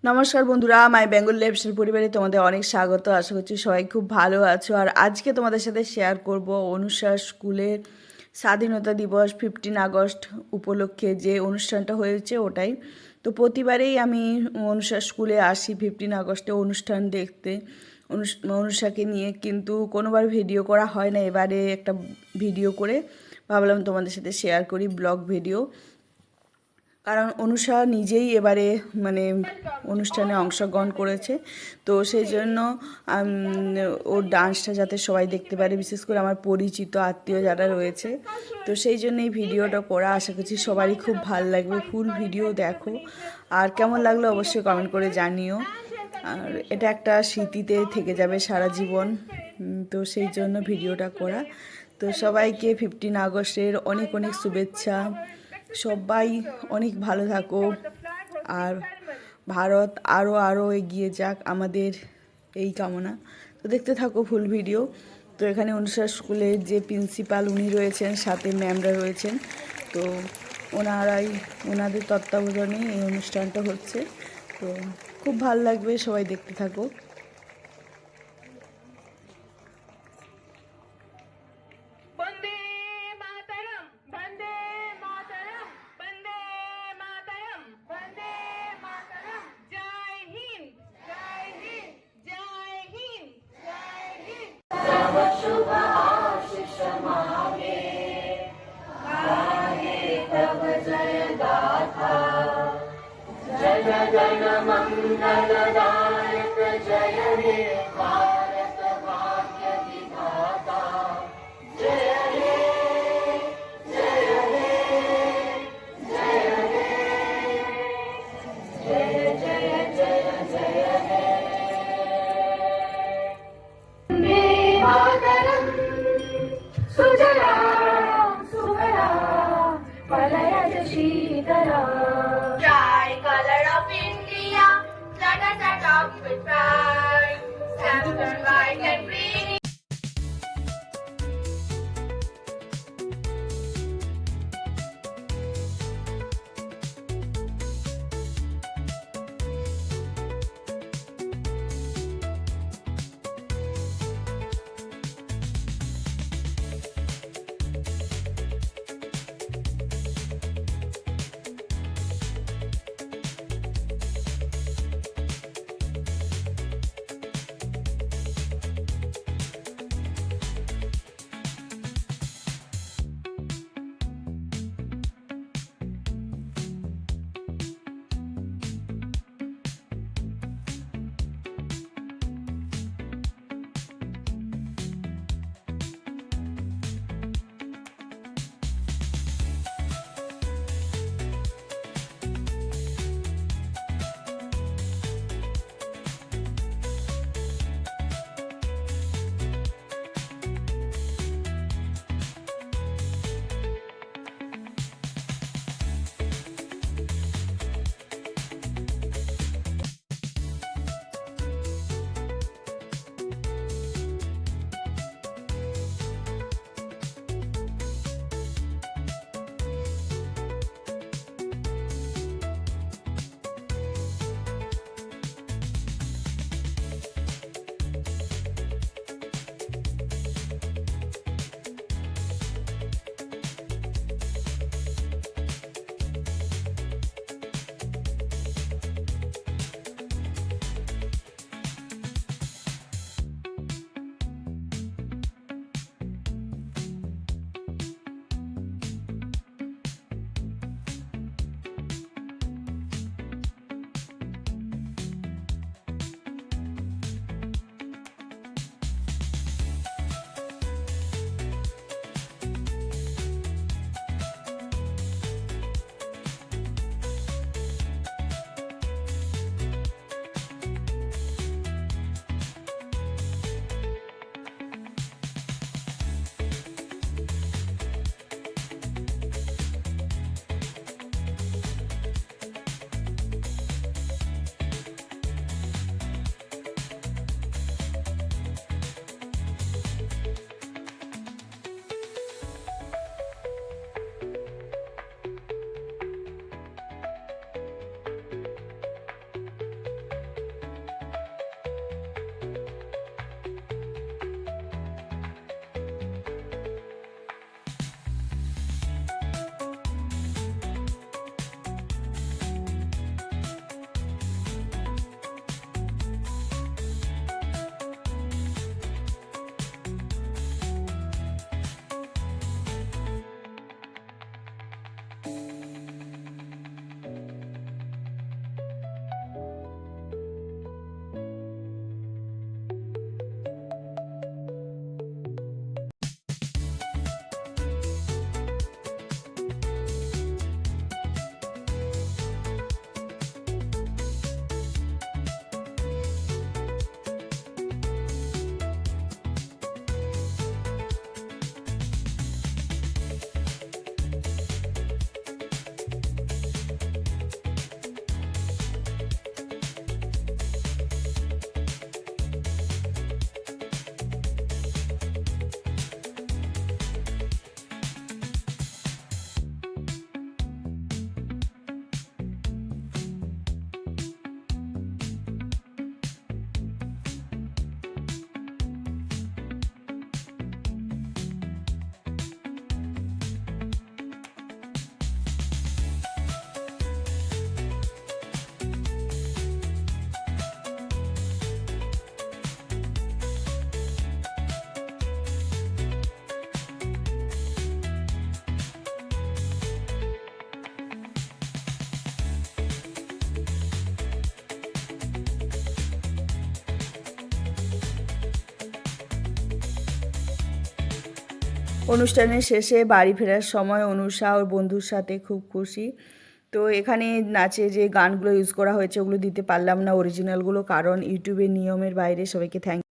নমস্কার বন্ধুরা, মাই বেঙ্গল লাইফস্টাইল পরিবারে তোমাদের অনেক স্বাগত। আশা করছি সবাই খুব ভালো আছো। আর আজকে তোমাদের সাথে শেয়ার করব অনুষার স্কুলের স্বাধীনতা দিবস 15 আগস্ট উপলক্ষে যে অনুষ্ঠানটা হয়েছে ওটাই। তো প্রতিবারেই আমি অনুষার স্কুলে আসি 15 আগস্টে অনুষ্ঠান দেখতে, অনুষাকে নিয়ে, কিন্তু কোনোবার ভিডিও করা হয় না। এবারে একটা ভিডিও করে ভাবলাম তোমাদের সাথে শেয়ার করি, ব্লগ ভিডিও। কারণ অনুষা নিজেই এবারে মানে অনুষ্ঠানে অংশগ্রহণ করেছে, তো সেই জন্য ওর ডান্সটা যাতে সবাই দেখতে পারে, বিশেষ করে আমার পরিচিত আত্মীয় যারা রয়েছে, তো সেই জন্য এই ভিডিওটা করা। আশা করছি সবারই খুব ভালো লাগবে। ফুল ভিডিও দেখো, আর কেমন লাগলো অবশ্যই কমেন্ট করে জানিও। আর এটা একটা স্মৃতিতে থেকে যাবে সারা জীবন, তো সেই জন্য ভিডিওটা করা। তো সবাইকে 15 আগস্টের অনেক অনেক শুভেচ্ছা। সবাই অনেক ভালো থাকো, আর ভারত আরও আরও এগিয়ে যাক, আমাদের এই কামনা। তো দেখতে থাকো ফুল ভিডিও। তো এখানে অনুষা স্কুলের যে প্রিন্সিপাল উনি রয়েছেন, সাথে ম্যামরা রয়েছেন, তো ওনাদের তত্ত্বাবধানে এই অনুষ্ঠানটা হচ্ছে। তো খুব ভালো লাগবে, সবাই দেখতে থাকো। जय जन मंगलदायक जय हे भारत भाग्य विधाता जय हे जय हे जय हे जय जय जय जय हे वन्दे मातरम् सुजला Suphala वलयज Sheetla Tricolor of India, let us adopt with pride, stamped on white and green. অনুষ্ঠানের শেষে বাড়ি ফেরার সময় অনুষা ওর বন্ধুর সাথে খুব খুশি। তো এখানে নাচে যে গানগুলো ইউজ করা হয়েছে ওগুলো দিতে পারলাম না অরিজিনালগুলো, কারণ ইউটিউবের নিয়মের বাইরে। সবাইকে থ্যাংক